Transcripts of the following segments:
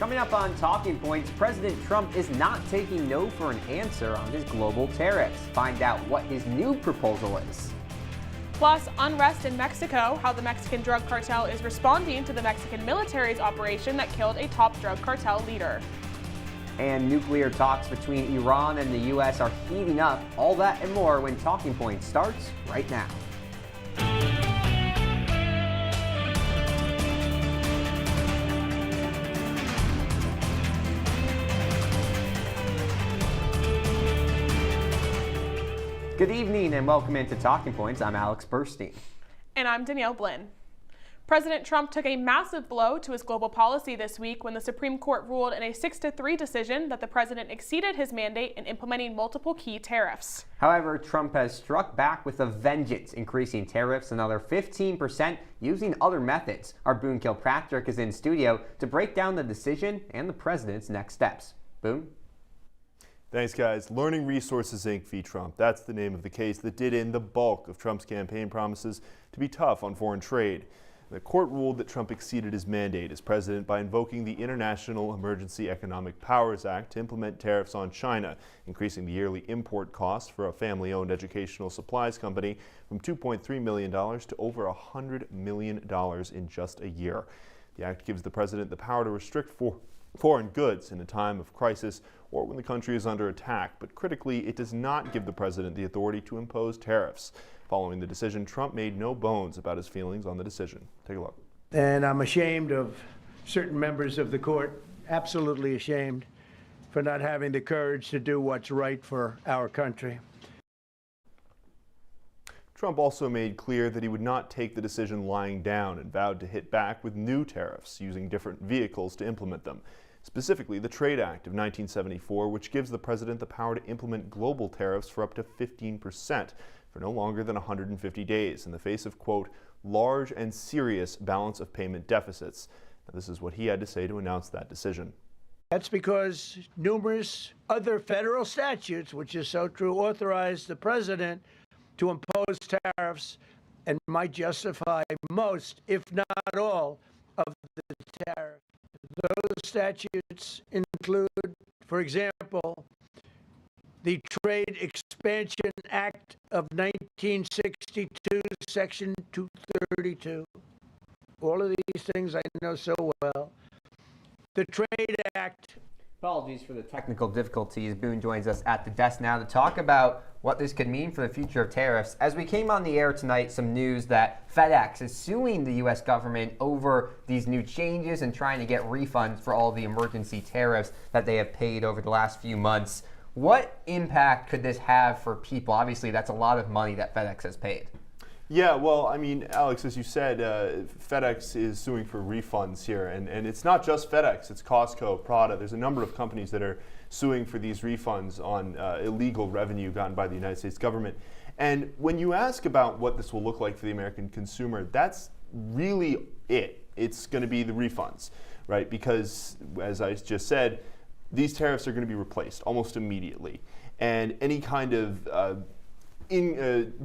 Coming up on Talking Points, President Trump is not taking no for an answer on his global tariffs. Find out what his new proposal is. Plus, unrest in Mexico, how the Mexican drug cartel is responding to the Mexican military's operation that killed a top drug cartel leader. And nuclear talks between Iran and the U.S. are heating up. All that and more when Talking Points starts right now. Good evening and welcome into Talking Points. I'm Alex Burstein. And I'm Danielle Blyn. President Trump took a massive blow to his global policy this week when the Supreme Court ruled in a 6-3 decision that the president exceeded his mandate in implementing multiple key tariffs. However, Trump has struck back with a vengeance, increasing tariffs another 15% using other methods. Our Boone Kilpatrick is in studio to break down the decision and the president's next steps. Boone? Thanks, guys. Learning Resources, Inc. v. Trump. That's the name of the case that did in the bulk of Trump's campaign promises to be tough on foreign trade. The court ruled that Trump exceeded his mandate as president by invoking the International Emergency Economic Powers Act to implement tariffs on China, increasing the yearly import cost for a family-owned educational supplies company from $2.3 million to over $100 million in just a year. The act gives the president the power to restrict foreign goods in a time of crisis or when the country is under attack, but critically, it does not give the president the authority to impose tariffs. Following the decision, Trump made no bones about his feelings on the decision. Take a look. And I'm ashamed of certain members of the court, absolutely ashamed, for not having the courage to do what's right for our country. Trump also made clear that he would not take the decision lying down and vowed to hit back with new tariffs using different vehicles to implement them. Specifically, the Trade Act of 1974, which gives the president the power to implement global tariffs for up to 15% for no longer than 150 days in the face of, quote, large and serious balance of payment deficits. Now, this is what he had to say to announce that decision. That's because numerous other federal statutes, which is so true, authorize the president to impose tariffs and might justify most, if not all, of the tariff. Those statutes include, for example, the Trade Expansion Act of 1962, Section 232. All of these things I know so well. The Trade Act. Apologies for the technical difficulties. Boone joins us at the desk now to talk about what this could mean for the future of tariffs. As we came on the air tonight, some news that FedEx is suing the U.S. government over these new changes and trying to get refunds for all the emergency tariffs that they have paid over the last few months. What impact could this have for people? Obviously, that's a lot of money that FedEx has paid. Yeah, well, I mean, Alex, as you said, FedEx is suing for refunds here, and it's not just FedEx, it's Costco, Prada. There's a number of companies that are suing for these refunds on illegal revenue gotten by the United States government. And when you ask about what this will look like for the American consumer, that's really it. It's going to be the refunds, right? Because, as I just said, these tariffs are going to be replaced almost immediately. And any kind of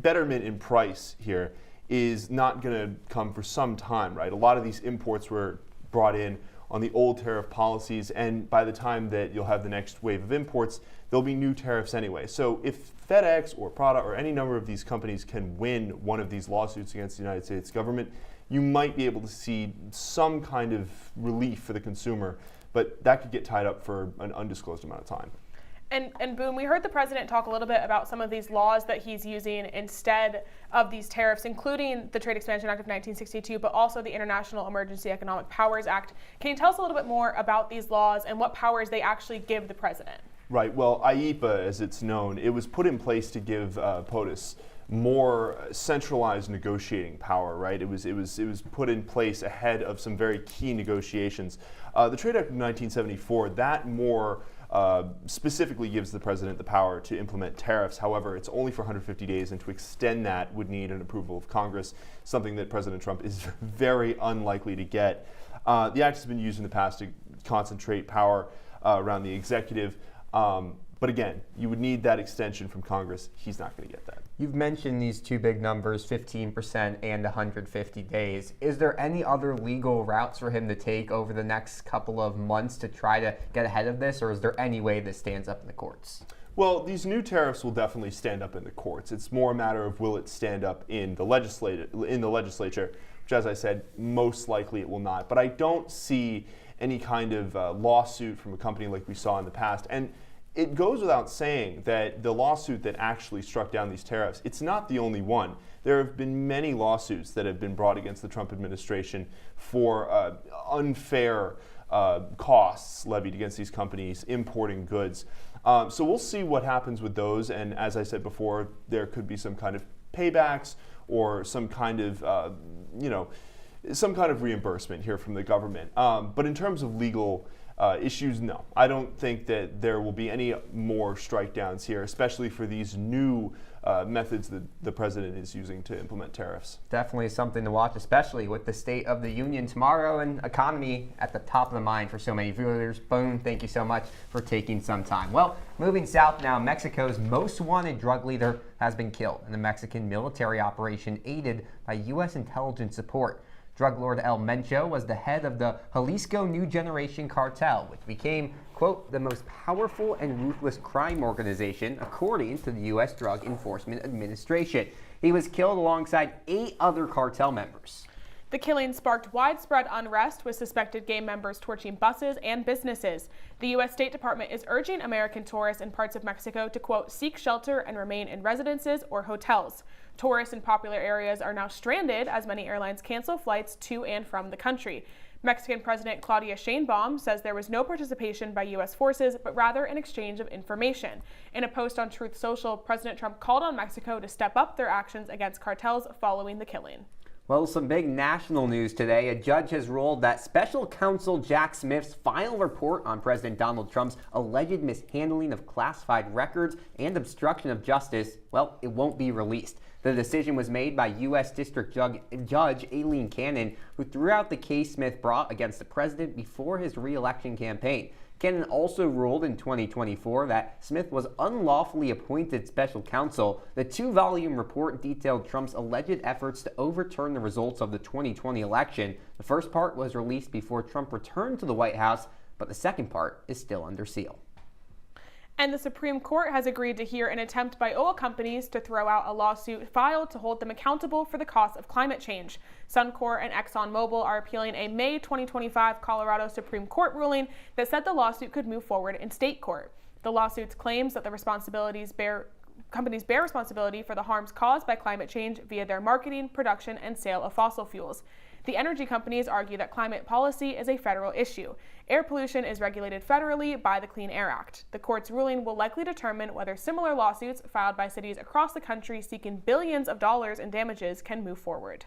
betterment in price here is not going to come for some time, right? A lot of these imports were brought in on the old tariff policies, and by the time that you'll have the next wave of imports, there'll be new tariffs anyway. So if FedEx or Prada or any number of these companies can win one of these lawsuits against the United States government, you might be able to see some kind of relief for the consumer, but that could get tied up for an undisclosed amount of time. And Boone, we heard the president talk a little bit about some of these laws that he's using instead of these tariffs, including the Trade Expansion Act of 1962, but also the International Emergency Economic Powers Act. Can you tell us a little bit more about these laws and what powers they actually give the president? Right. Well, IEPA, as it's known, it was put in place to give POTUS more centralized negotiating power, right? It was put in place ahead of some very key negotiations. The Trade Act of 1974, that more specifically gives the president the power to implement tariffs. However, it's only for 150 days, and to extend that would need an approval of Congress, something that President Trump is very unlikely to get. The act has been used in the past to concentrate power around the executive, But again, you would need that extension from Congress. He's not going to get that. You've mentioned these two big numbers, 15% and 150 days. Is there any other legal routes for him to take over the next couple of months to try to get ahead of this, or is there any way this stands up in the courts? Well, these new tariffs will definitely stand up in the courts. It's more a matter of will it stand up in the legislature, which, as I said, most likely it will not. But I don't see any kind of lawsuit from a company like we saw in the past. And it goes without saying that the lawsuit that actually struck down these tariffs, it's not the only one. There have been many lawsuits that have been brought against the Trump administration for unfair costs levied against these companies importing goods. So we'll see what happens with those. And as I said before, there could be some kind of paybacks or some kind of, some kind of reimbursement here from the government. But in terms of legal issues, no. I don't think that there will be any more strike downs here, especially for these new methods that the president is using to implement tariffs. Definitely something to watch, especially with the State of the Union tomorrow and economy at the top of the mind for so many viewers. Boone, thank you so much for taking some time. Well, moving south now, Mexico's most wanted drug leader has been killed in a Mexican military operation aided by U.S. intelligence support. Drug lord El Mencho was the head of the Jalisco New Generation cartel, which became, quote, the most powerful and ruthless crime organization, according to the U.S. Drug Enforcement Administration. He was killed alongside 8 other cartel members. The killing sparked widespread unrest, with suspected gang members torching buses and businesses. The U.S. State Department is urging American tourists in parts of Mexico to, quote, seek shelter and remain in residences or hotels. Tourists in popular areas are now stranded as many airlines cancel flights to and from the country. Mexican President Claudia Sheinbaum says there was no participation by U.S. forces, but rather an exchange of information. In a post on Truth Social, President Trump called on Mexico to step up their actions against cartels following the killing. Well, some big national news today. A judge has ruled that special counsel Jack Smith's final report on President Donald Trump's alleged mishandling of classified records and obstruction of justice, well, it won't be released. The decision was made by U.S. District Judge Aileen Cannon, who threw out the case Smith brought against the president before his re-election campaign. Cannon also ruled in 2024 that Smith was unlawfully appointed special counsel. The 2-volume report detailed Trump's alleged efforts to overturn the results of the 2020 election. The first part was released before Trump returned to the White House, but the second part is still under seal. And the Supreme Court has agreed to hear an attempt by oil companies to throw out a lawsuit filed to hold them accountable for the cost of climate change. Suncor and ExxonMobil are appealing a May 2025 Colorado Supreme Court ruling that said the lawsuit could move forward in state court. The lawsuit claims that the companies bear responsibility for the harms caused by climate change via their marketing, production, and sale of fossil fuels. The energy companies argue that climate policy is a federal issue. Air pollution is regulated federally by the Clean Air Act. The court's ruling will likely determine whether similar lawsuits filed by cities across the country seeking billions of dollars in damages can move forward.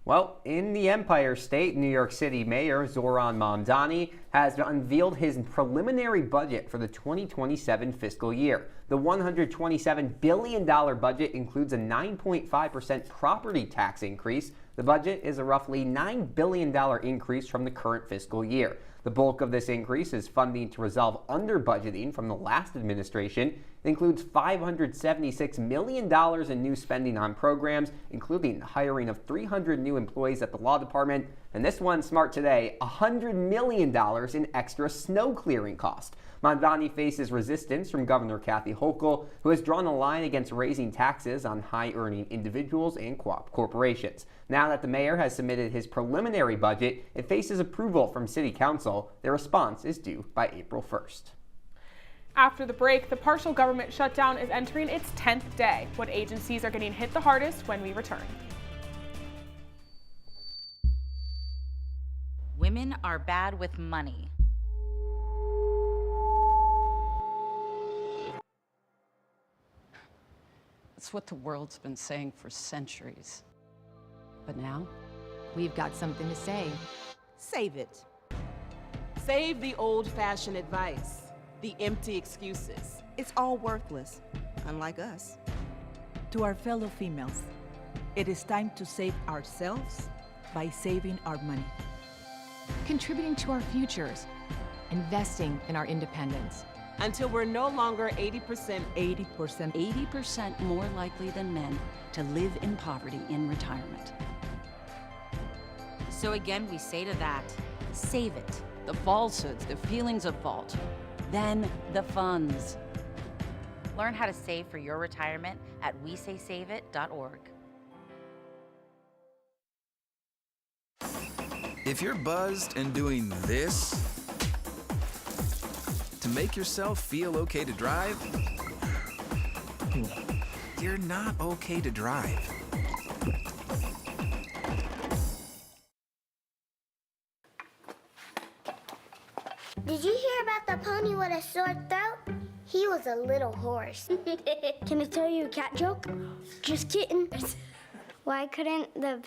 Well, in the Empire State, New York City Mayor Zoran Mamdani has unveiled his preliminary budget for the 2027 fiscal year. The $127 billion budget includes a 9.5% property tax increase. The budget is a roughly $9 billion increase from the current fiscal year. The bulk of this increase is funding to resolve under-budgeting from the last administration. It includes $576 million in new spending on programs, including the hiring of 300 new employees at the law department, and this one, smart today, $100 million in extra snow clearing cost. Mamdani faces resistance from Governor Kathy Hochul, who has drawn a line against raising taxes on high-earning individuals and corporations. Now that the mayor has submitted his preliminary budget, it faces approval from City Council. Their response is due by April 1st. After the break, the partial government shutdown is entering its 10th day. What agencies are getting hit the hardest when we return? Women are bad with money. It's what the world's been saying for centuries. But now, we've got something to say. Save it. Save the old-fashioned advice, the empty excuses. It's all worthless, unlike us. To our fellow females, it is time to save ourselves by saving our money. Contributing to our futures, investing in our independence. until we're no longer 80% 80% more likely than men to live in poverty in retirement. So again, we say to that, save it. The falsehoods, the feelings of fault, then the funds. Learn how to save for your retirement at wesaysaveit.org. If you're buzzed and doing this to make yourself feel okay to drive, you're not okay to drive. Did you hear about the pony with a sore throat? He was a little horse. Can I tell you a cat joke? Just kidding. Why couldn't the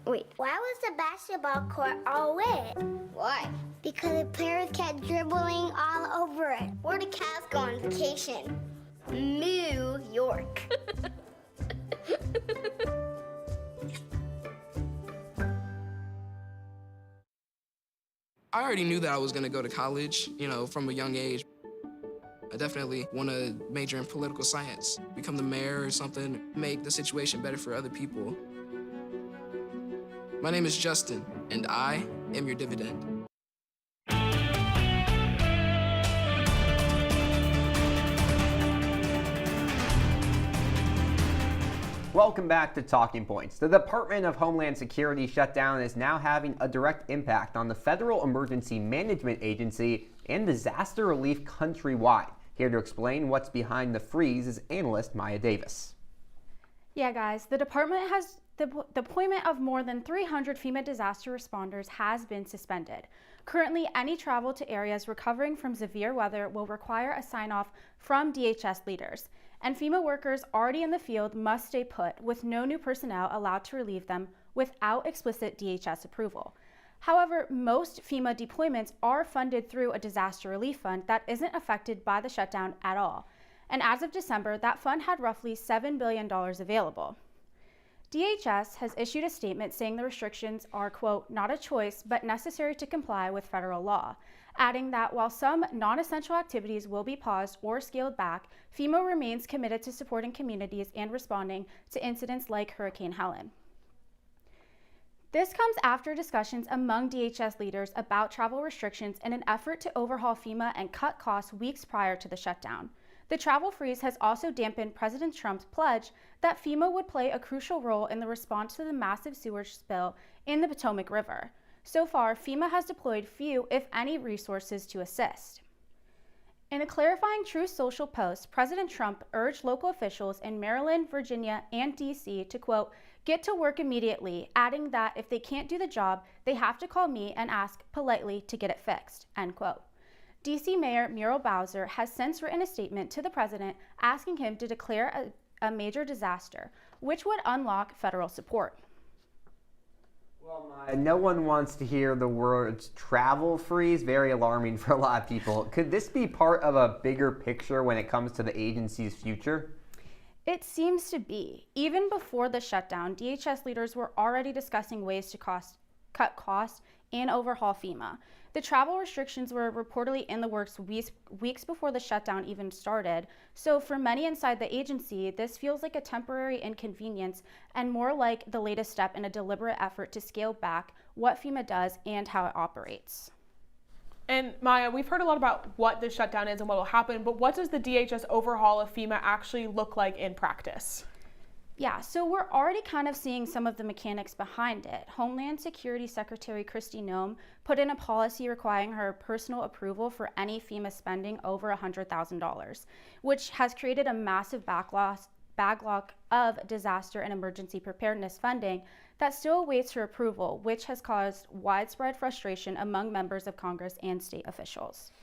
Why was the basketball court all wet? Why? Because the players kept dribbling all over it. Where the cats go on vacation? New York. I already knew that I was going to go to college, from a young age. I definitely want to major in political science, become the mayor or something, make the situation better for other people. My name is Justin, and I am your dividend. Welcome back to Talking Points. The Department of Homeland Security shutdown is now having a direct impact on the Federal Emergency Management Agency and disaster relief countrywide. Here to explain what's behind the freeze is analyst Maya Davis. Yeah, guys, the department has the deployment of more than 300 FEMA disaster responders has been suspended. Currently, any travel to areas recovering from severe weather will require a sign-off from DHS leaders. And FEMA workers already in the field must stay put, with no new personnel allowed to relieve them without explicit DHS approval. However, most FEMA deployments are funded through a disaster relief fund that isn't affected by the shutdown at all. And as of December, that fund had roughly $7 billion available. DHS has issued a statement saying the restrictions are, quote, not a choice, but necessary to comply with federal law, adding that while some non-essential activities will be paused or scaled back, FEMA remains committed to supporting communities and responding to incidents like Hurricane Helen. This comes after discussions among DHS leaders about travel restrictions in an effort to overhaul FEMA and cut costs weeks prior to the shutdown. The travel freeze has also dampened President Trump's pledge that FEMA would play a crucial role in the response to the massive sewage spill in the Potomac River. So far, FEMA has deployed few, if any, resources to assist. In a clarifying Truth Social post, President Trump urged local officials in Maryland, Virginia, and D.C. to, quote, get to work immediately, adding that if they can't do the job, they have to call me and ask politely to get it fixed, end quote. D.C. Mayor Muriel Bowser has since written a statement to the president asking him to declare a major disaster, which would unlock federal support. Well, no one wants to hear the words travel freeze. Very alarming for a lot of people. Could this be part of a bigger picture when it comes to the agency's future? It seems to be. Even before the shutdown, DHS leaders were already discussing ways to cut costs and overhaul FEMA. The travel restrictions were reportedly in the works weeks before the shutdown even started. So for many inside the agency, this feels like a temporary inconvenience and more like the latest step in a deliberate effort to scale back what FEMA does and how it operates. And Maya, we've heard a lot about what the shutdown is and what will happen, but what does the DHS overhaul of FEMA actually look like in practice? Yeah, so we're already kind of seeing some of the mechanics behind it. Homeland Security Secretary Kristi Noem put in a policy requiring her personal approval for any FEMA spending over $100,000, which has created a massive backlog of disaster and emergency preparedness funding that still awaits her approval, which has caused widespread frustration among members of Congress and state officials.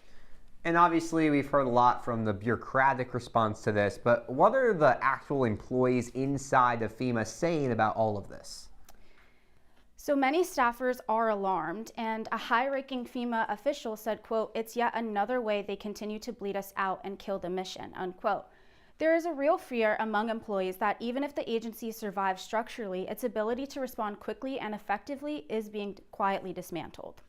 And obviously, we've heard a lot from the bureaucratic response to this, but what are the actual employees inside of FEMA saying about all of this? So many staffers are alarmed, and a high-ranking FEMA official said, quote, it's yet another way they continue to bleed us out and kill the mission, unquote. There is a real fear among employees that even if the agency survives structurally, its ability to respond quickly and effectively is being quietly dismantled.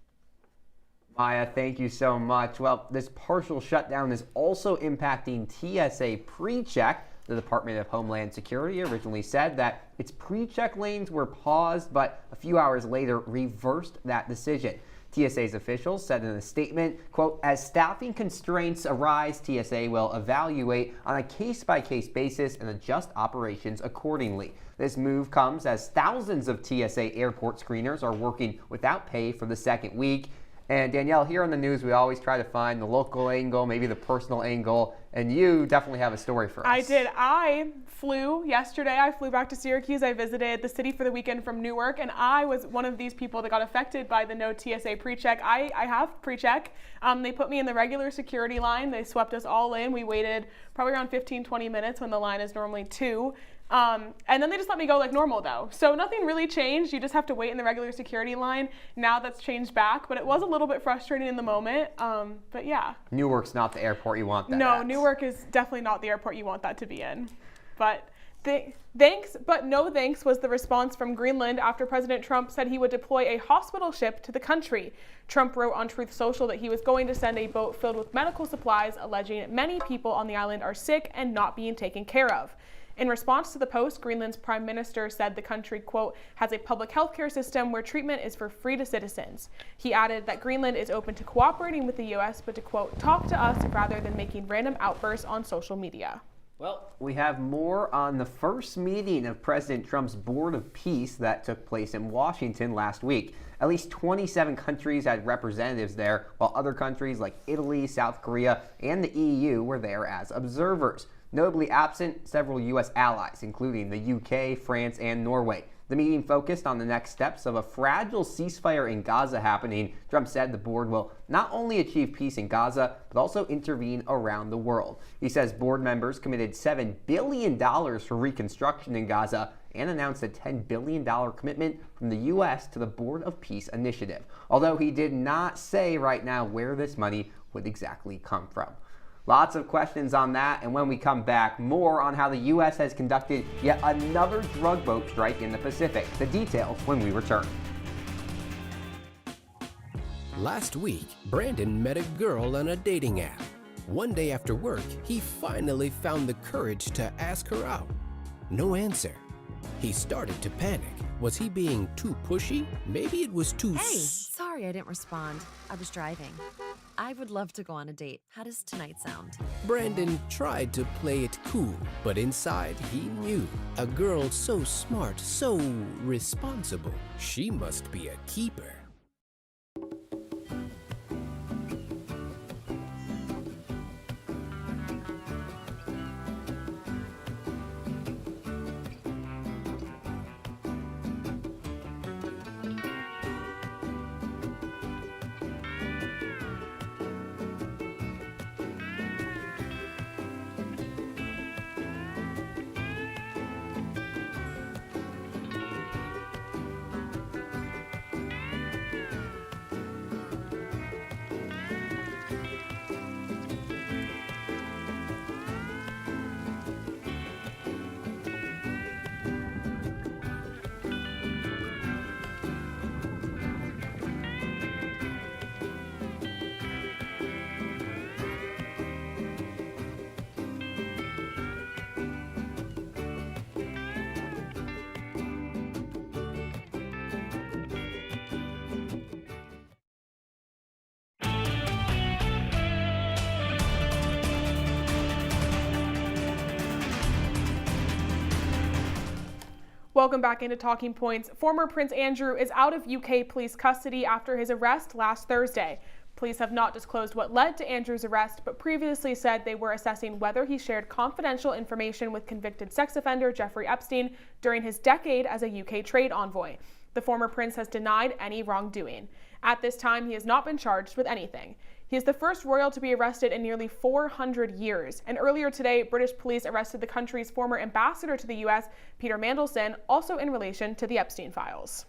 Maya, thank you so much. Well, this partial shutdown is also impacting TSA PreCheck. The Department of Homeland Security originally said that its PreCheck lanes were paused, but a few hours later reversed that decision. TSA's officials said in a statement, quote, as staffing constraints arise, TSA will evaluate on a case-by-case basis and adjust operations accordingly. This move comes as thousands of TSA airport screeners are working without pay for the second week. And Danielle, here on the news, we always try to find the local angle, maybe the personal angle, and you definitely have a story for us. I did. I flew yesterday. I flew back to Syracuse. I visited the city for the weekend from Newark, and I was one of these people that got affected by the no TSA PreCheck. I have PreCheck. They put me in the regular security line. They swept us all in. We waited probably around 15-20 minutes when the line is normally 2. And then they just let me go like normal though. So nothing really changed. You just have to wait in the regular security line. Now that's changed back, but it was a little bit frustrating in the moment. But yeah. Newark's not the airport you want that No, at. Newark is definitely not the airport you want that to be in. But thanks, but no thanks was the response from Greenland after President Trump said he would deploy a hospital ship to the country. Trump wrote on Truth Social that he was going to send a boat filled with medical supplies, alleging many people on the island are sick and not being taken care of. In response to the post, Greenland's prime minister said the country, quote, has a public health care system where treatment is for free to citizens. He added that Greenland is open to cooperating with the U.S., but to, quote, talk to us rather than making random outbursts on social media. Well, we have more on the first meeting of President Trump's Board of Peace that took place in Washington last week. At least 27 countries had representatives there, while other countries like Italy, South Korea, and the EU were there as observers. Notably absent, several U.S. allies, including the UK, France, and Norway. The meeting focused on the next steps of a fragile ceasefire in Gaza happening. Trump said the board will not only achieve peace in Gaza, but also intervene around the world. He says board members committed $7 billion for reconstruction in Gaza and announced a $10 billion commitment from the U.S. to the Board of Peace initiative, although he did not say right now where this money would exactly come from. Lots of questions on that, and when we come back, more on how the U.S. has conducted yet another drug boat strike in the Pacific. The details when we return. Last week, Brandon met a girl on a dating app. One day after work, he finally found the courage to ask her out. No answer. He started to panic. Was he being too pushy? Maybe it was too... Hey, sorry I didn't respond. I was driving. I would love to go on a date. How does tonight sound? Brandon tried to play it cool, but inside he knew. A girl so smart, so responsible. She must be a keeper. Welcome back into Talking Points. Former Prince Andrew is out of UK police custody after his arrest last Thursday. Police have not disclosed what led to Andrew's arrest, but previously said they were assessing whether he shared confidential information with convicted sex offender Jeffrey Epstein during his decade as a UK trade envoy. The former prince has denied any wrongdoing. At this time, he has not been charged with anything. He is the first royal to be arrested in nearly 400 years. And earlier today, British police arrested the country's former ambassador to the U.S., Peter Mandelson, also in relation to the Epstein files.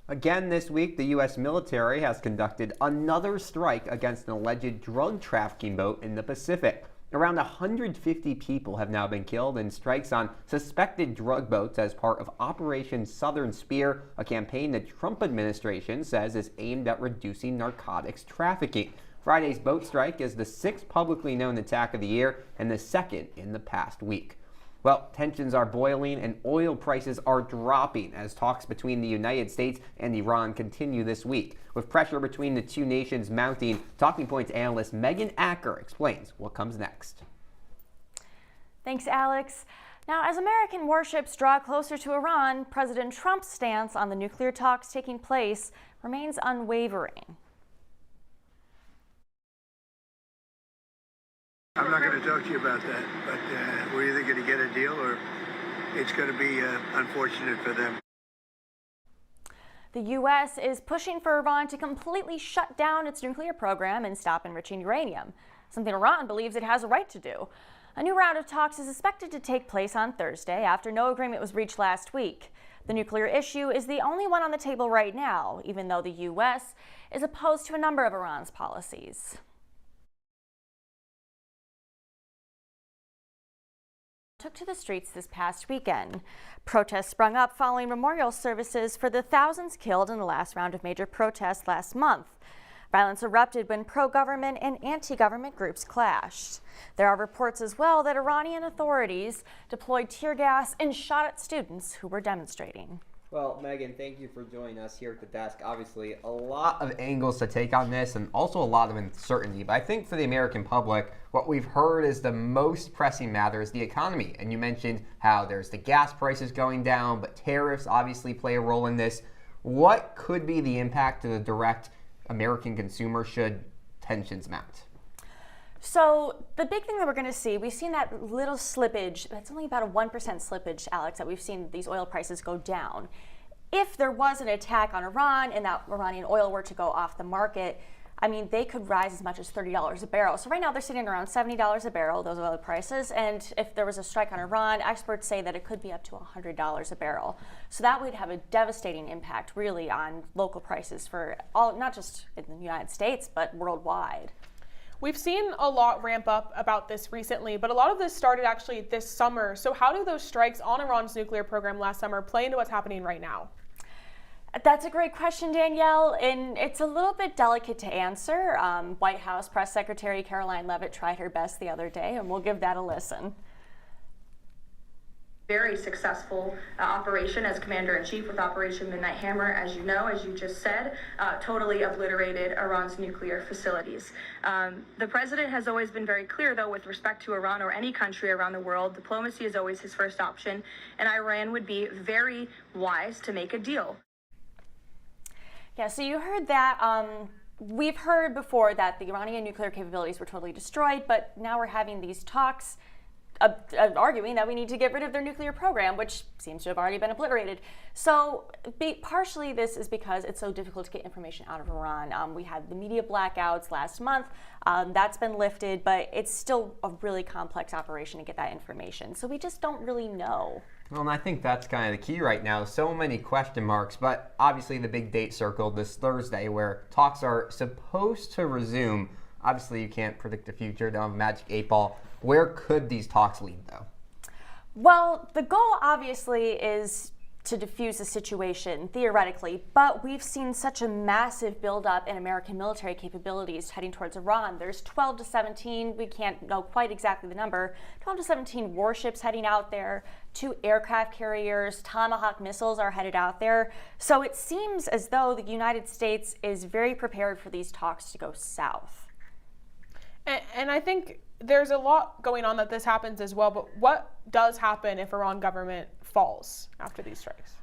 Again this week, the U.S. military has conducted another strike against an alleged drug trafficking boat in the Pacific. Around 150 people have now been killed in strikes on suspected drug boats as part of Operation Southern Spear, a campaign the Trump administration says is aimed at reducing narcotics trafficking. Friday's boat strike is the 6th publicly known attack of the year and the 2nd in the past week. Well, tensions are boiling and oil prices are dropping as talks between the United States and Iran continue this week. With pressure between the two nations mounting, Talking Points analyst Megan Acker explains what comes next. Thanks, Alex. Now, as American warships draw closer to Iran, President Trump's stance on the nuclear talks taking place remains unwavering. I'm not going to talk to you about that, but we're either going to get a deal or it's going to be unfortunate for them. The U.S. is pushing for Iran to completely shut down its nuclear program and stop enriching uranium, something Iran believes it has a right to do. A new round of talks is expected to take place on Thursday after no agreement was reached last week. The nuclear issue is the only one on the table right now, even though the U.S. is opposed to a number of Iran's policies. Took to the streets this past weekend. Protests sprung up following memorial services for the thousands killed in the last round of major protests last month. Violence erupted when pro-government and anti-government groups clashed. There are reports as well that Iranian authorities deployed tear gas and shot at students who were demonstrating. Well, Megan, thank you for joining us here at the desk. Obviously, a lot of angles to take on this and also a lot of uncertainty. But I think for the American public, what we've heard is the most pressing matter is the economy. And you mentioned how there's the gas prices going down, but tariffs obviously play a role in this. What could be the impact to the direct American consumer should tensions mount? So the big thing that we're going to see, we've seen that little slippage, that's only about a 1% slippage, Alex, that we've seen these oil prices go down. If there was an attack on Iran and that Iranian oil were to go off the market, I mean, they could rise as much as $30 a barrel. So right now they're sitting around $70 a barrel, those oil prices. And if there was a strike on Iran, experts say that it could be up to $100 a barrel. So that would have a devastating impact really on local prices for all, not just in the United States, but worldwide. We've seen a lot ramp up about this recently, but a lot of this started actually this summer. So how do those strikes on Iran's nuclear program last summer play into what's happening right now? That's a great question, Danielle, and it's a little bit delicate to answer. White House Press Secretary Caroline Leavitt tried her best the other day, and we'll give that a listen. Very successful operation as Commander-in-Chief with Operation Midnight Hammer, as you know, as you just said, totally obliterated Iran's nuclear facilities. The president has always been very clear, though, with respect to Iran or any country around the world, diplomacy is always his first option, and Iran would be very wise to make a deal. Yeah, so you heard that. We've heard before that the Iranian nuclear capabilities were totally destroyed, but now we're having these talks arguing that we need to get rid of their nuclear program, which seems to have already been obliterated. So partially this is because it's so difficult to get information out of Iran. We had the media blackouts last month. That's been lifted, but it's still a really complex operation to get that information. So we just don't really know. Well, and I think that's kind of the key right now. So many question marks, but obviously the big date circled this Thursday where talks are supposed to resume. Obviously, you can't predict the future, don't have a magic 8 ball. Where could these talks lead, though? Well, the goal obviously is to defuse the situation, theoretically, but we've seen such a massive buildup in American military capabilities heading towards Iran. There's 12 to 17, we can't know quite exactly the number, 12 to 17 warships heading out there, 2 aircraft carriers, Tomahawk missiles are headed out there. So it seems as though the United States is very prepared for these talks to go south. And I think there's a lot going on that this happens as well, but what does happen if Iran government falls after these strikes?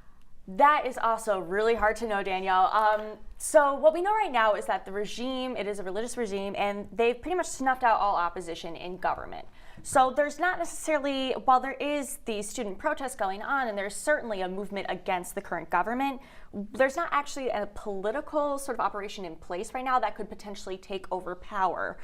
That is also really hard to know, Danielle. So what we know right now is that the regime, it is a religious regime, and they've pretty much snuffed out all opposition in government. So there's not necessarily, while there is the student protests going on, and there's certainly a movement against the current government, there's not actually a political sort of operation in place right now that could potentially take over power.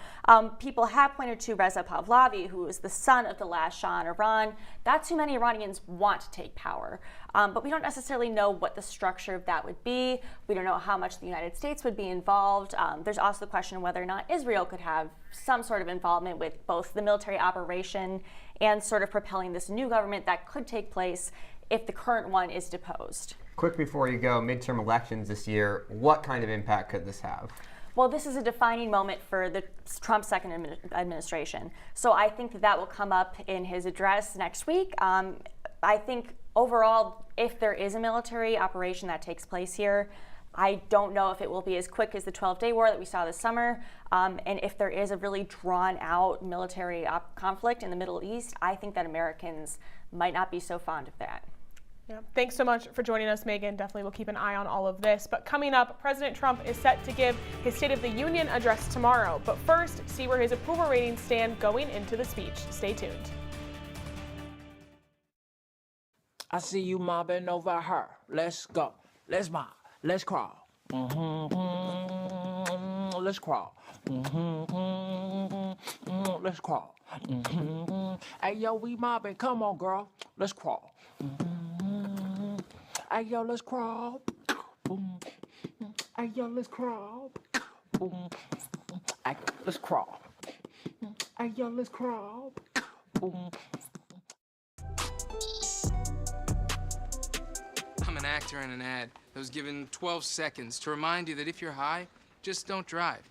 People have pointed to Reza Pahlavi, who is the son of the last Shah in Iran. That's who many Iranians want to take power. but we don't necessarily know what the structure of that would be. We don't know how much the United States would be involved. There's also the question of whether or not Israel could have some sort of involvement with both the military operation and sort of propelling this new government that could take place if the current one is deposed. Quick before you go, midterm elections this year, what kind of impact could this have? Well, this is a defining moment for the Trump second administration. So I think that will come up in his address next week. I think overall, if there is a military operation that takes place here, I don't know if it will be as quick as the 12-day war that we saw this summer. And if there is a really drawn-out military conflict in the Middle East, I think that Americans might not be so fond of that. Yeah. Thanks so much for joining us, Megan. Definitely we'll keep an eye on all of this. But coming up, President Trump is set to give his State of the Union address tomorrow. But first, see where his approval ratings stand going into the speech. Stay tuned. I see you mobbing over her. Let's go. Let's mob. Let's crawl. Let's crawl. Let's crawl. Hey, yo, we mobbing. Come on, girl. Let's crawl. Hey, yo, let's crawl. Hey, yo, let's crawl. Hey, let's crawl. Hey, yo, let's crawl. I'm an actor in an ad that was given 12 seconds to remind you that if you're high, just don't drive.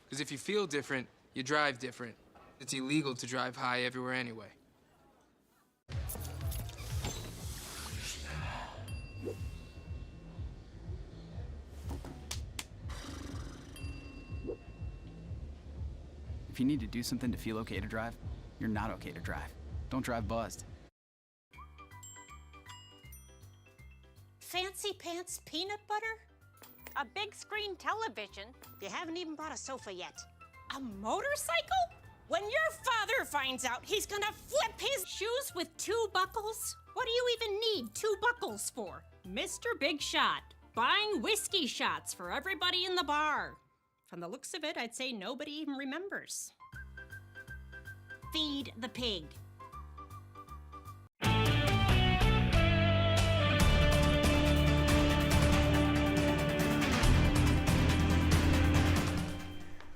Because if you feel different, you drive different. It's illegal to drive high everywhere anyway. If you need to do something to feel okay to drive, you're not okay to drive. Don't drive buzzed. Fancy pants peanut butter? A big screen television? You haven't even bought a sofa yet. A motorcycle? When your father finds out, he's gonna flip his shoes with 2 buckles? What do you even need 2 buckles for? Mr. Big Shot, buying whiskey shots for everybody in the bar. From the looks of it, I'd say nobody even remembers. Feed the pig.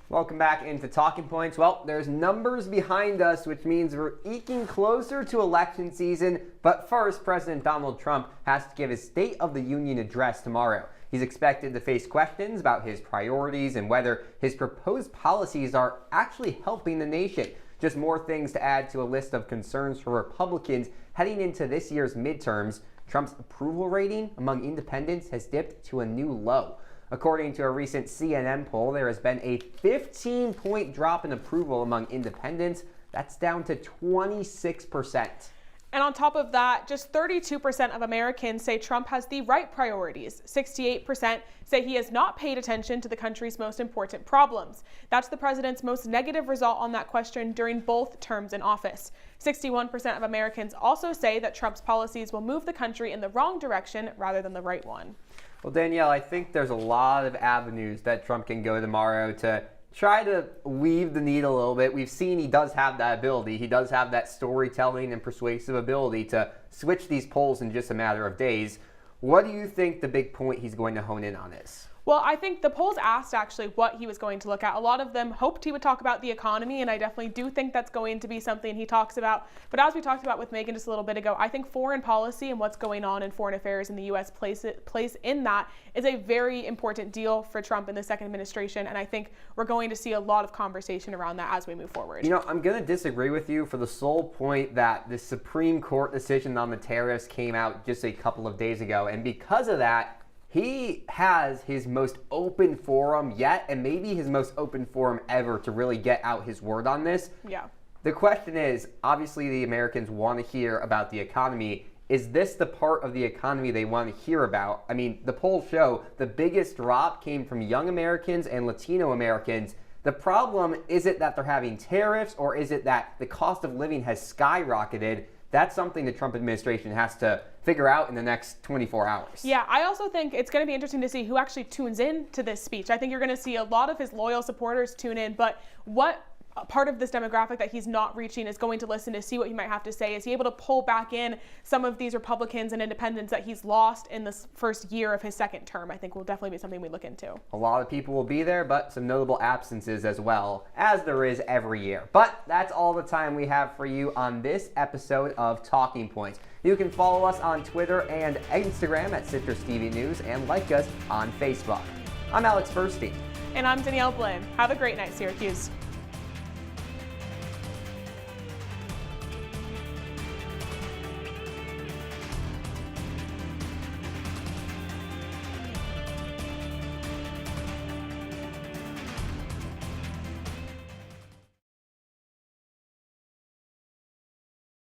Welcome back into Talking Points. Well, there's numbers behind us, which means we're eking closer to election season. But first, President Donald Trump has to give his State of the Union address tomorrow. He's expected to face questions about his priorities and whether his proposed policies are actually helping the nation. Just more things to add to a list of concerns for Republicans heading into this year's midterms. Trump's approval rating among independents has dipped to a new low. According to a recent CNN poll, there has been a 15-point drop in approval among independents. That's down to 26%. And on top of that, just 32% of Americans say Trump has the right priorities. 68% say he has not paid attention to the country's most important problems. That's the president's most negative result on that question during both terms in office. 61% of Americans also say that Trump's policies will move the country in the wrong direction rather than the right one. Well, Danielle, I think there's a lot of avenues that Trump can go tomorrow to try to weave the needle a little bit. We've seen he does have that ability. He does have that storytelling and persuasive ability to switch these polls in just a matter of days. What do you think the big point he's going to hone in on is? Well, I think the polls asked actually what he was going to look at. A lot of them hoped he would talk about the economy, and I definitely do think that's going to be something he talks about. But as we talked about with Megan just a little bit ago, I think foreign policy and what's going on in foreign affairs in the U.S. place in that is a very important deal for Trump in the second administration, and I think we're going to see a lot of conversation around that as we move forward. You know, I'm going to disagree with you for the sole point that the Supreme Court decision on the tariffs came out just a couple of days ago, and because of that, he has his most open forum yet, and maybe his most open forum ever to really get out his word on this. Yeah. The question is, obviously the Americans want to hear about the economy. Is this the part of the economy they want to hear about? I mean, the polls show the biggest drop came from young Americans and Latino Americans. The problem, is it that they're having tariffs, or is it that the cost of living has skyrocketed? That's something the Trump administration has to figure out in the next 24 hours. Yeah, I also think it's going to be interesting to see who actually tunes in to this speech. I think you're going to see a lot of his loyal supporters tune in, but what part of this demographic that he's not reaching is going to listen to see what he might have to say. Is he able to pull back in some of these Republicans and independents that he's lost in this first year of his second term? I think will definitely be something we look into. A lot of people will be there, but some notable absences as well, as there is every year. But that's all the time we have for you on this episode of Talking Points. You can follow us on Twitter and Instagram at CitrusTV News and like us on Facebook. I'm Alex Burstein. And I'm Danielle Blyn. Have a great night, Syracuse.